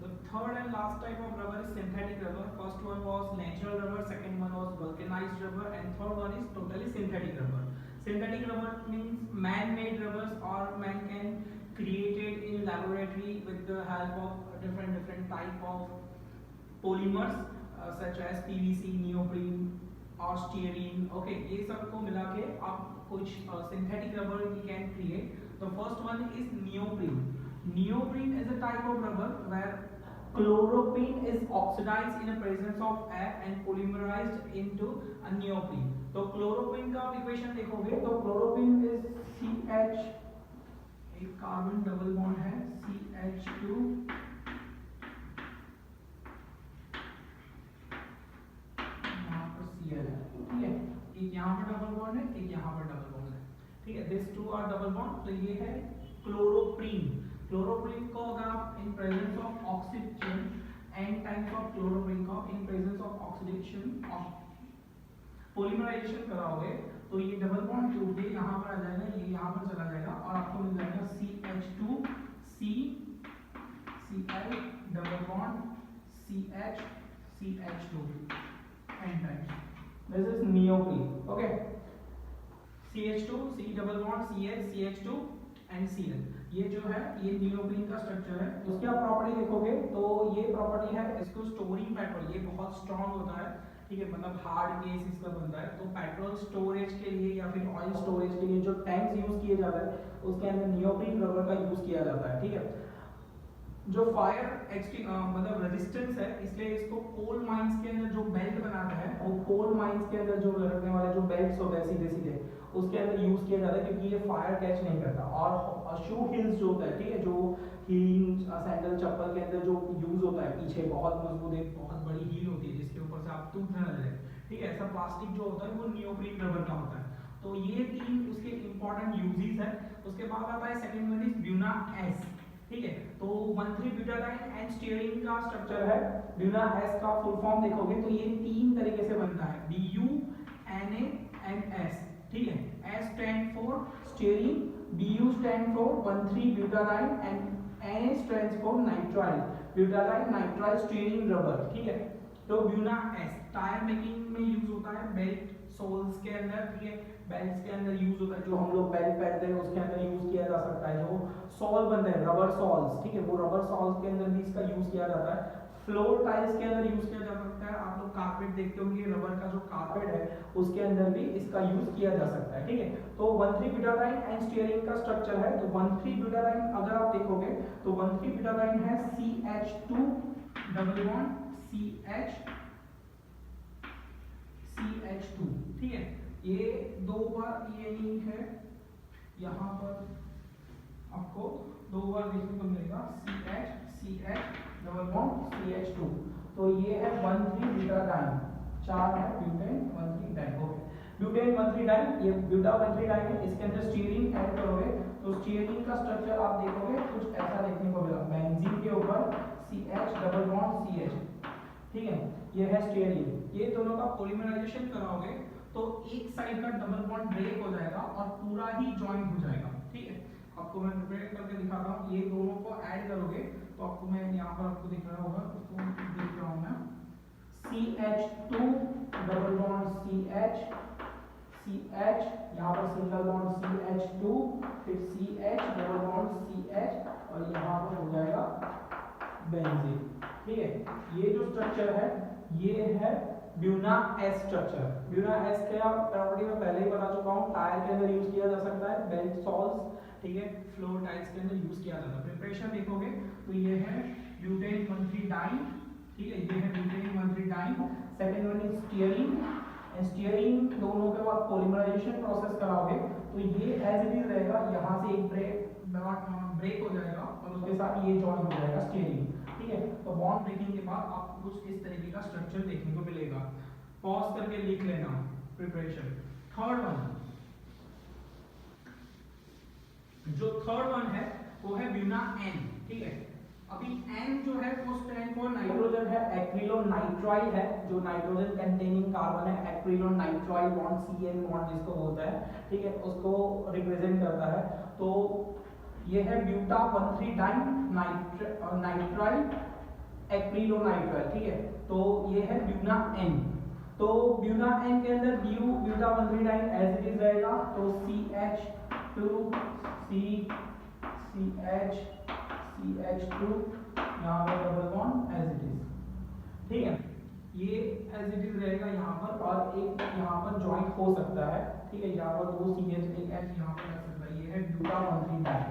The third and last type of rubber is synthetic rubber. First one was natural rubber, second one was vulcanized rubber, and third one is totally synthetic rubber. Synthetic rubber means man-made rubbers, or man can create it in laboratory with the help of different type of polymers such as PVC, neoprene और स्टीयरीन. Okay, ये सब को मिला के आप कुछ synthetic rubber you can create. The first one is neoprene. Neoprene is a type of rubber where chloropene is oxidized in the presence of air and polymerized into a neoprene. तो chloroprene का equation देखोगे तो chloroprene is CH, एक carbon double bond है CH2 ठीक है, एक यहाँ पर डबल बॉन्ड है, एक यहाँ पर डबल बॉन्ड है. ठीक है, this two are double bond. तो ये है क्लोरोप्रीन. क्लोरोप्रीन को अगर आप in presence of oxygen an types of chloroprene को in presence of oxidation of polymerization कराओगे तो ये डबल बॉन्ड टूट के यहाँ पर आ जाएगा, ये यहाँ पर चला जाएगा और आपको मिल जाएगा CH2 CL double bond CH CH2 N types. This is neoprene. Okay. CH2 C double bond CH CH2 and Cl. ये जो है ये नियोप्रीन का स्ट्रक्चर है. उसकी आप प्रॉपर्टी देखोगे तो ये प्रॉपर्टी है इसको स्टोरिंग पेट्रोल. ये बहुत स्ट्रांग होता है. ठीक है, मतलब हार्ड केस इसका बनता है. तो पेट्रोल स्टोरेज के लिए या फिर ऑयल स्टोरेज के लिए जो टैंक्स यूज किए जाते हैं उसके अंदर नियोप्रीन रबर का यूज किया जाता है. ठीक है, जो फायर मतलब रेजिस्टेंस है इसलिए इसको कोल माइंस के अंदर जो बेल्ट बनाता है वो कोल माइंस के अंदर जो रखने वाले जो बेल्ट्स होते हैं सीधे सीधे उसके अंदर यूज किया जाता है क्योंकि ये फायर कैच नहीं करता. और शू हिल्स जो होता है, ठीक है, जो हील सैंडल चप्पल के अंदर जो यूज होता है पीछे बहुत मजबूत एक बहुत बड़ी हील होती है जिसके ऊपर से आप टूट ना जाए. ठीक है, ऐसा प्लास्टिक जो होता है वो नियोप्रीन रबर का होता है. तो ये तीन उसके इंपॉर्टेंट यूजेस है. उसके बाद आता है second one is Buena S. ठीक है, तो 1,3-ब्यूटाडाइन एंड स्टीयरिन का स्ट्रक्चर है. ब्यूना एस का फुल फॉर्म देखोगे तो ये तीन तरीके से बनता है BU NA एंड S. ठीक है, S stand for styrene, BU stand for one three butadiene and NA stands for nitrile butadiene nitrile styrene rubber. ठीक है, तो ब्यूना एस टायर मेकिंग में यूज होता है, बेल्ट सोल्स के अंदर. ठीक है, बेल्ट्स के अंदर यूज होता है, जो हम लोग बेल्ट पहनते हैं उसके अंदर यूज किया जा सकता है. जो सॉल बनते हैं रबर सॉल्स, ठीक है, वो रबर सॉल्स के अंदर भी इसका यूज किया जाता है. फ्लोर टाइल्स के अंदर यूज किया जा सकता है. आप लोग कारपेट देखते होंगे, रबर का जो कारपेट है उसके अंदर भी इसका यूज किया जा सकता है. ठीक है, तो 1,3-ब्यूटाडाइन एंड स्टीयरिन का स्ट्रक्चर है. तो 1,3-ब्यूटाडाइन अगर आप देखोगे तो 1,3-ब्यूटाडाइन है CH2 डबल बॉन्ड CH2. ठीक है, ये दो बार ये लिंक है, यहाँ पर आपको दो बार देखने को मिलेगा CH डबल बॉन्ड CH2. तो ये है 1,3-ब्यूटाडाइन, चार है ब्यूटेन 1,3-डाइन. ओके, ब्यूटेन 1,3-डाइन, ये ब्यूटा 1,3-डाइन है. इसके अंदर स्टीयरिन ऐड करोगे तो स्टीयरिन का स्ट्रक्चर आप देखोगे कुछ ऐसा देखने को मिलेगा. बेंजीन के ऊपर CH डबल बॉन्ड CH. ठीक है, ये है स्टीयरिन. ये दोनों का पॉलीमराइजेशन कराओगे तो एक साइड का डबल बॉन्ड ब्रेक हो जाएगा और पूरा ही जॉइंट हो जाएगा. ठीक है, आपको मैं प्रिपेयर करके दिखाता हूँ. ये दोनों को ऐड करोगे तो आपको मैं यहाँ पर आपको दिख रहा होगा, उसको देख रहा हूँ मैं. CH2 डबल बॉन्ड CH यहाँ पर सिंगल बॉन्ड CH2 फिर CH डबल बॉन्ड CH और यहाँ पर हो जाएगा बेंजीन. ठीक है, ये जो स्ट्रक्चर है ये है Buena S structure. Buena S का प्रॉपर्टी मैं पहले ही बता चुका हूँ. टायर के अंदर यूज किया जा सकता है, बेल्ट सॉल्स, ठीक है, फ्लोर टाइल्स के अंदर यूज किया जाता है. प्रिपरेशन देखोगे तो ये है ब्यूटेन 1,3-डाइन. ठीक है, ये है ब्यूटेन 1,3-डाइन. Second one is styrene. Styrene दोनों के बाद पॉलीमराइजेशन प्रोसेस कराओगे तो ये एज इट इज रहेगा. यहाँ से एक ब्रेक हो जाएगा और उसके साथ ये जॉइन हो जाएगा स्टीयरिन. ठीक है, तो बॉन्ड ब्रेकिंग के बाद आपको कुछ इस तरीके का स्ट्रक्चर देखने को मिलेगा. पॉज करके लिख लेना प्रिपरेशन. थर्ड वन, जो थर्ड वन है वो है ब्यूना N. ठीक है, अभी N जो है वो स्टैंड फॉर नाइट्रोजन है, एक्रिलोनाइट्राइल है, जो नाइट्रोजन कंटेनिंग कार्बन है. एक्रिलोनाइट्राइल बॉन्ड CN बॉन्ड जिसको होता है, ठीक है, उसको रिप्रेजेंट करता है. तो ये है ब्यूटा 1,3-डाइन नाइट्राइल एक्रिलोनाइट्राइल, ठीक है। तो ये है ब्यूना एन। तो ब्यूना एन के अंदर ब्यूटावनथ्रीडाइन एज इट इज रहेगा, तो CH2 यहाँ पर double bond as it is, ठीक है। ये एज इट इज रहेगा यहाँ पर, और एक यहाँ पर ज्वाइंट हो सकता है, ठीक है। यहाँ पर दो CH एक H यहाँ पर लग सकता है। ये है ब्यूटावनथ्रीडाइन।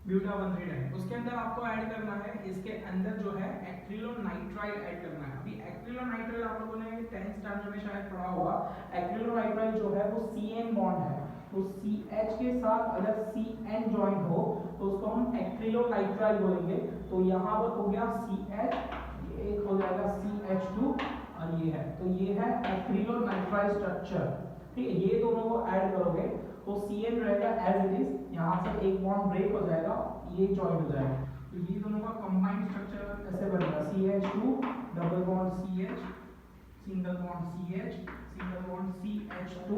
ब्यूटावनथ्रीडाइन, उसके अंदर आपको ऐड करना है, इसके अंदर जो है एक्रिलोनाइट्राइल ऐड करना है। अभी एक्रिलोनाइट्राइल आप लोगों ने 10th स्टैंडर्ड में शायद पढ़ा होगा। एक्रिलोनाइट्राइल जो है वो CN बॉन्ड है, तो CH के साथ अगर CN ज्वाइंट हो तो उसको हम एक्रिलोनाइट्राइल बोलेंगे। तो यहाँ पर हो गया CH, एक हो जाएगा CH2, और ये है, तो ये है एक्रिलोनाइट्राइल स्ट्रक्चर, ठीक है। ये दोनों को ऐड करोगे तो CN रहेगा एज इट इज, यहाँ से एक बॉन्ड ब्रेक हो जाएगा, ये जॉइंट हो जाएगा। तो ये दोनों का कंबाइंड स्ट्रक्चर ऐसे बनेगा, CH2 double bond CH, single bond CH, single bond CH2,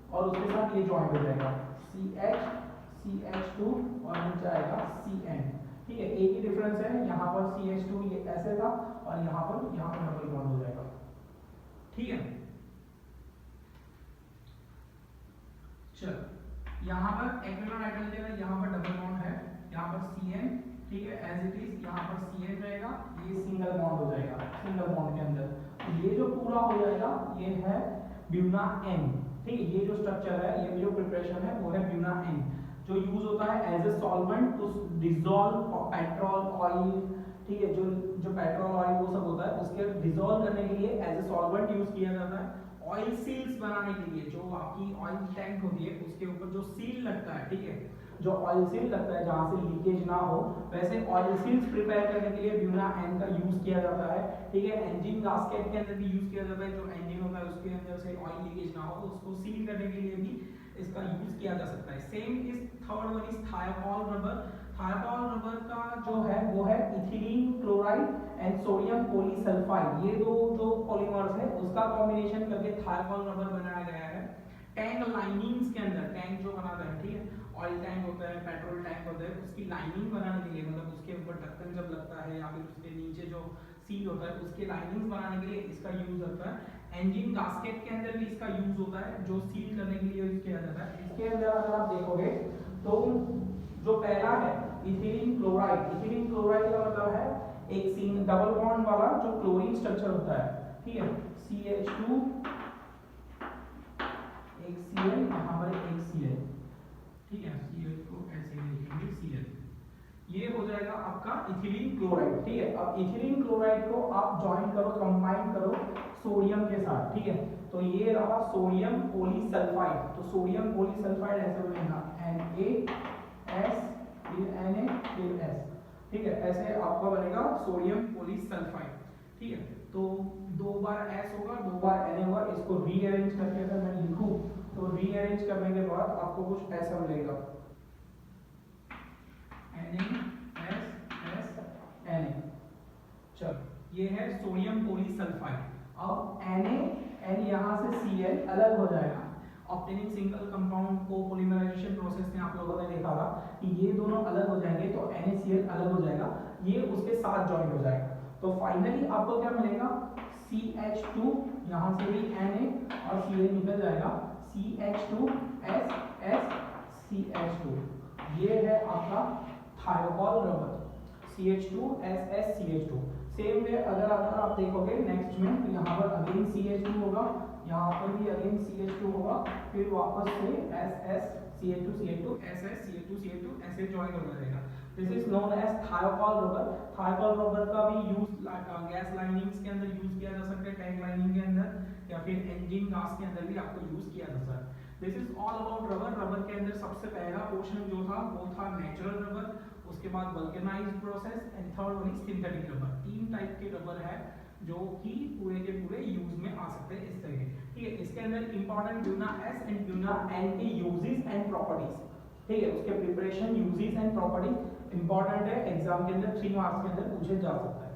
और उसके साथ ये जॉइंट हो जाएगा CH2 और नीचे आएगा CN, ठीक है। एक ही डिफरेंस है, यहाँ पर CH2 ये ऐसे था और यहाँ पर डबल बॉन्ड हो जाएगा, ठीक है। चलो यहाँ पर एक्रिलोनाइट्राइल देगा, यहाँ पर डबल बॉन्ड है, यहाँ पर CN, ठीक है, एज इट इज। यहाँ पर CN रहेगा, ये सिंगल बॉन्ड हो जाएगा सिंगल बॉन्ड के अंदर। तो ये जो पूरा हो जाएगा ये है ब्यूना एन, ठीक है। ये जो स्ट्रक्चर है, ये जो प्रिपरेशन है वो है ब्यूना एन, जो यूज होता है as a solvent to dissolve petrol oil, ठीक है। जो पेट्रोल ऑयल वो सब होता है उसके डिसॉल्व करने के लिए एज ए सॉल्वेंट यूज किया जाता है। ऑयल सील्स बनाने के लिए, जो आपकी ऑयल टैंक होती है उसके ऊपर जो सील लगता है, ठीक है, जो ऑयल सील लगता है जहां से लीकेज ना हो, वैसे ऑयल सील्स प्रिपेयर करने के लिए ब्यूना एन का यूज किया जाता है, ठीक है। इंजन गास्केट के अंदर भी यूज किया जाता है, जो इंजन होता है उसके अंदर से ऑयल लीकेज ना हो तो उसको सील करने के लिए भी इसका यूज किया जा सकता है। Same is third one is thiokol rubber. Thiokol rubber का जो है वो है ethylene chloride and sodium polysulphide, ये दो जो पॉलीमर्स है उसका कॉम्बिनेशन करके थायोकॉल रबर बनाया गया है। टैंक लाइनिंग्स के अंदर, टैंक जो बनाता है, ठीक है, ऑयल टैंक होता है, पेट्रोल टैंक होता है, उसकी लाइनिंग बनाने के लिए, मतलब उसके ऊपर ढक्कन जब लगता है या फिर उसके नीचे जो सील होता है उसके लाइनिंग्स बनाने के लिए इसका यूज होता है। इंजन गास्केट के अंदर भी इसका यूज होता है, जो सील करने के लिए यूज किया जाता है। इसके अंदर अगर आप देखोगे तो जो पहला है इथिलीन क्लोराइड, इथिलीन क्लोराइड का मतलब है एक डबल बॉन्ड वाला जो क्लोरीन स्ट्रक्चर होता है, ठीक है। CH2 एक Cl, यहाँ पर एक Cl, ठीक है। Cl को ऐसे लिखेंगे Cl, ये हो जाएगा आपका इथिलीन क्लोराइड, ठीक है। अब इथिलीन क्लोराइड को आप ज्वाइन करो, कंबाइन करो सोडियम के साथ, ठीक है। तो ये रहा सोडियम पॉलीसल्फाइड, तो सोडियम पॉलीसल्फाइड ऐसे बनेगा NaS फिर Na फिर S, ठीक है। ऐसे आपका बनेगा सोडियम पॉलीसल्फाइड, ठीक है। तो दो बार S होगा, दो बार Na होगा। इसको रीअरेंज करके अगर मैं लिखूं तो रीअरेंज करने के बाद आपको कुछ ऐसा मिलेगा NaSS Na। चलो ये है सोडियम पॉलीसल्फाइड। अब Na N यहाँ से Cl अलग हो जाएगा, ऑब्टेनिंग सिंगल कंपाउंड को पॉलीमराइजेशन प्रोसेस में आप लोगों ने देखा था कि ये दोनों अलग हो जाएंगे, तो NaCl अलग हो जाएगा, ये उसके साथ ज्वाइन हो जाएगा। तो फाइनली आपको क्या मिलेगा, CH2, यहाँ से भी Na और Cl निकल जाएगा, CH2SSCH2, ये है आपका थायोकॉल रबर, CH2SSCH2। सेम वे अगर आप देखोगे नेक्स्ट में, तो यहाँ पर अगेन CH2 होगा, यहाँ पर भी अगेन CH2 होगा, फिर वापस से SSCH2 SSCH2 ऐसे ज्वाइन हो जाएगा। This is known as thiokol rubber. Thiokol rubber का भी यूज गैस लाइनिंग्स के अंदर यूज किया जा सकता है, टैंक लाइनिंग के अंदर या फिर इंजन गास के अंदर भी आपको यूज किया जा सकता है। This is all about rubber. Rubber के अंदर सबसे पहला पोर्शन जो था वो था नेचुरल रबर, उसके बाद vulcanised process and third one is synthetic rubber. तीन टाइप के रबर है जो कि पूरे के पूरे यूज में आ सकते हैं इस तरह, ठीक है। इसके अंदर important Buena S and Buena N के यूजेस एंड प्रॉपर्टीज, ठीक है, उसके preparation, uses and property important है, एग्जाम के अंदर 3 मार्क्स के अंदर पूछे जा सकता है।